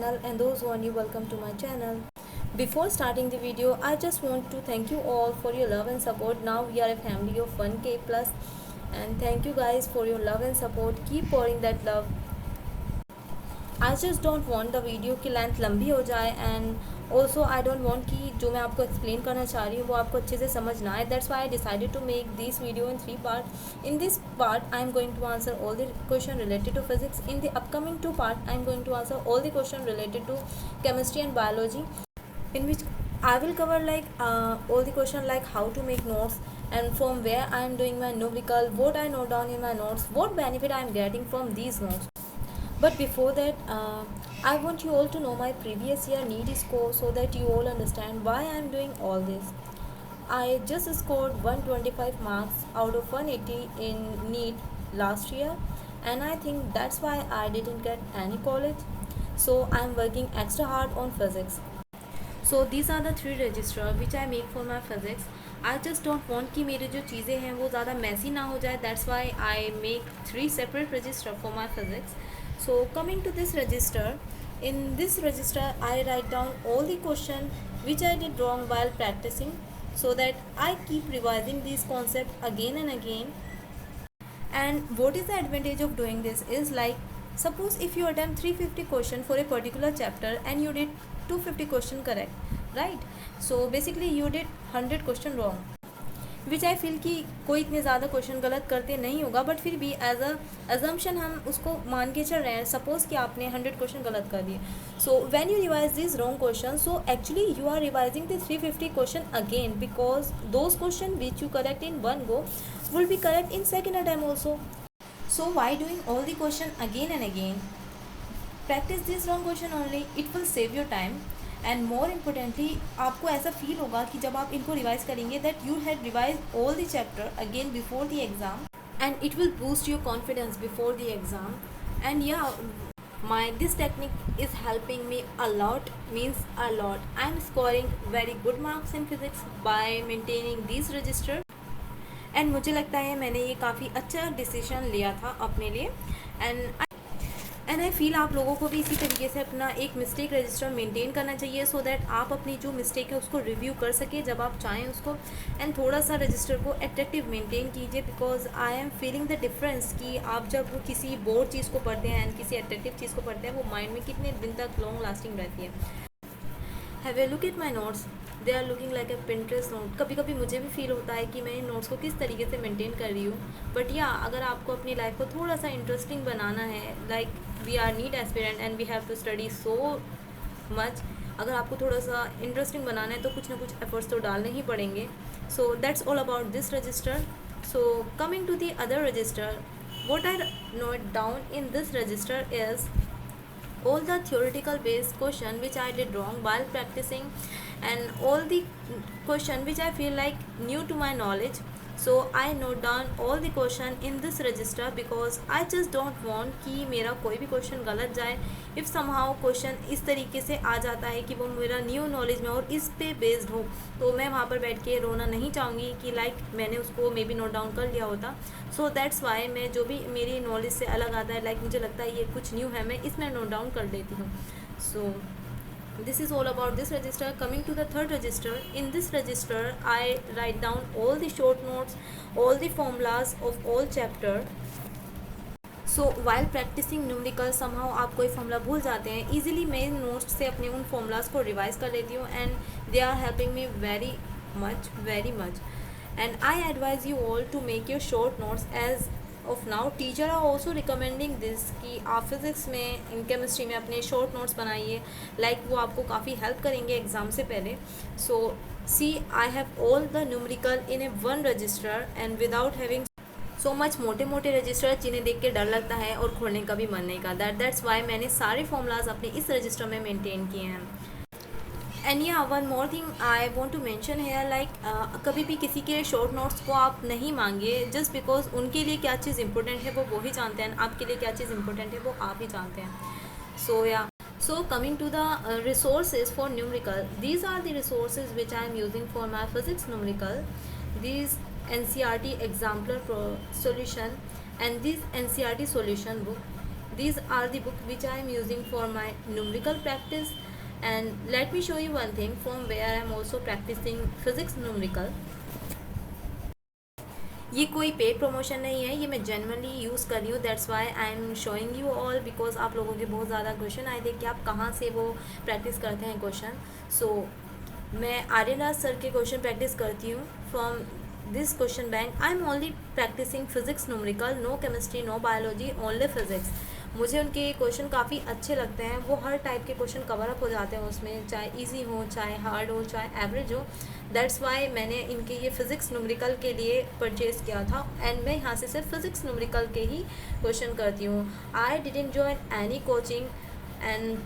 channel, and those who are new, welcome to my channel. Before starting the video, I just want to thank you all for your love and support. Now we are a family of 1K plus, and thank you guys for your love and support. Keep pouring that love. I just don't want the video की length लंबी हो जाए, and also I don't want कि जो मैं आपको explain करना चाह रही हूँ वो आपको अच्छे से समझ ना आए. That's why I decided to make this video in 3 part. In this part I am going to answer all the question related to physics. In the upcoming 2 part I am going to answer all the question related to chemistry and biology, in which I will cover all the question like how to make notes, and from where I am doing my numerical, what I note down in my notes, what benefit I am getting from these notes. But before that, I want you all to know my previous year NEET score so that you all understand why I am doing all this. I just scored 125 marks out of 180 in NEET last year, and I think that's why I didn't get any college. So I am working extra hard on physics. So these are the 3 register which I make for my physics. I just don't want कि मेरी जो चीज़ें हैं वो ज़्यादा messy ना हो जाए. That's why I make 3 separate register for my physics. So coming to this register, in this register I write down all the question which I did wrong while practicing, so that I keep revising these concepts again and again. And what is the advantage of doing this is, like, suppose if you attempt 350 question for a particular chapter and you did 250 question correct, right? So basically you did 100 question wrong, which I feel कि कोई इतने ज़्यादा question गलत करते नहीं होगा, but फिर भी एज अ अजम्पशन हम उसको मान के चल रहे हैं. सपोज कि आपने 100 क्वेश्चन गलत कर दिए. So when you revise this wrong question, so actually you are revising the 350 question again, because those question which you correct in one go will be correct in second attempt also. So why doing all the question again and again? Practice this wrong question only, it will save your time. And more importantly आपको ऐसा feel होगा कि जब आप इनको revise करेंगे that you had revise all the chapter again before the exam, and it will boost your confidence before the exam. And या my this technique is helping me a lot, means a lot. I am scoring very good marks in physics by maintaining these register, and मुझे लगता है मैंने ये काफ़ी अच्छा decision लिया था अपने लिए. एंड आई फील आप लोगों को भी इसी तरीके से अपना एक मिस्टेक रजिस्टर मेंटेन करना चाहिए, सो दैट आप अपनी जो मिस्टेक है उसको रिव्यू कर सके जब आप चाहें उसको. एंड थोड़ा सा रजिस्टर को अट्रैक्टिव मेंटेन कीजिए, because I am feeling the difference कि आप जब किसी बोर्ड चीज़ को पढ़ते हैं एंड किसी अट्रैक्टिव चीज़ को पढ़ते हैं वो माइंड में कितने दिन तक लॉन्ग लास्टिंग रहती है. Have a look at my notes, they are looking like a Pinterest note. कभी कभी मुझे भी फील होता है कि मैं इन नोट्स को किस तरीके से मेंटेन कर रही हूँ. बट या अगर आपको अपनी लाइफ को थोड़ा सा इंटरेस्टिंग बनाना है, like we are NEET aspirant and we have to study so much, अगर आपको थोड़ा सा इंटरेस्टिंग बनाना है तो कुछ ना कुछ एफर्ट्स तो डालने ही पड़ेंगे. So that's all about this register. So coming to the other register, what I note down in this register is all the theoretical based question which I did wrong while practicing, and all the question which I feel like new to my knowledge. So I note down all the question in this register because I just don't want कि मेरा कोई भी question गलत जाए. If somehow question इस तरीके से आ जाता है कि वो मेरा न्यू नॉलेज में और इस पे बेस्ड हो, तो मैं वहाँ पर बैठ के रोना नहीं चाहूँगी कि लाइक मैंने उसको मे बी नोट डाउन कर लिया होता. सो दैट्स वाई मैं जो भी मेरी नॉलेज से अलग आता है, लाइक मुझे लगता है ये कुछ न्यू है, मैं इसमें नोट डाउन कर लेती हूँ. सो this is all about this register. Coming to the third register, in this register I write down all the short notes, all the formulas of all chapter. So while practicing numerical, somehow आप कोई formula भूल जाते हैं, easily मैं इन notes से अपने उन formulas को रिवाइज कर लेती हूँ, and they are helping me very much. And I advise you all to make your short notes. As of now teacher are also recommending this कि आप फिज़िक्स में, इन केमिस्ट्री में अपने शॉर्ट नोट्स बनाइए, like वो आपको काफ़ी help करेंगे एग्ज़ाम से पहले. So see I have all the numerical in a one register and without having so much मोटे मोटे रजिस्टर जिन्हें देख के डर लगता है और खोलने का भी मन नहीं करता. दैट्स वाई मैंने सारे फॉर्मूलाज अपने इस रजिस्टर में मेंटेन किए हैं. And yeah one more thing I want to mention है, लाइक कभी भी किसी के शॉर्ट नोट्स को आप नहीं मांगिए जस्ट बिकॉज उनके लिए क्या चीज़ इंपॉर्टेंट है वो ही जानते हैं, आपके लिए क्या चीज़ इंपॉर्टेंट है वो आप ही जानते हैं. सो या so coming to the resources for numerical, these are the resources which I am using for my physics numerical. These NCERT exemplar solution and this NCERT solution book, these are the book which I am using for my numerical practice. And let me show you one thing from where I am also practicing physics numerical. ये कोई paid promotion नहीं है, ये मैं genuinely use कर रही हूँ, that's why I am showing you all, because आप लोगों के बहुत ज़्यादा क्वेश्चन आए थे कि आप कहाँ से वो प्रैक्टिस करते हैं क्वेश्चन. सो मैं आर्यराज सर के क्वेश्चन प्रैक्टिस करती हूँ from this question bank. I am only practising physics numerical, no chemistry, no biology, only physics. मुझे उनके क्वेश्चन काफ़ी अच्छे लगते हैं, वो हर टाइप के क्वेश्चन कवर अप हो जाते हैं उसमें, चाहे इजी हो, चाहे हार्ड हो, चाहे एवरेज हो. दैट्स वाई मैंने इनके ये फिज़िक्स न्यूमेरिकल के लिए परचेज़ किया था, एंड मैं यहाँ से सिर्फ फिज़िक्स न्यूमेरिकल के ही क्वेश्चन करती हूँ. I didn't join any coaching, and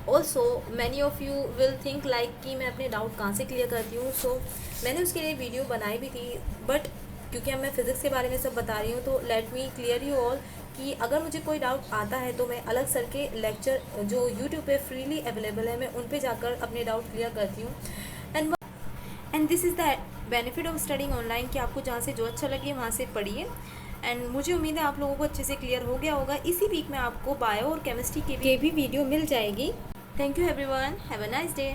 also many of you will think like कि मैं अपने डाउट कहाँ से क्लियर करती हूँ. सो मैंने उसके लिए वीडियो बनाई भी थी, बट क्योंकि अब मैं फ़िज़िक्स के बारे में सब बता रही हूँ, तो let me clear you all कि अगर मुझे कोई डाउट आता है तो मैं अलग सर के लेक्चर जो यूट्यूब पे फ्रीली अवेलेबल है, मैं उन पे जाकर अपने डाउट क्लियर करती हूँ. And this is the benefit of studying online, कि आपको जहाँ से जो अच्छा लगे वहाँ से पढ़िए. एंड मुझे उम्मीद है आप लोगों को अच्छे से क्लियर हो गया होगा. इसी वीक में आपको बायो और केमिस्ट्री के भी वीडियो मिल जाएगी. Thank you everyone, have a nice day.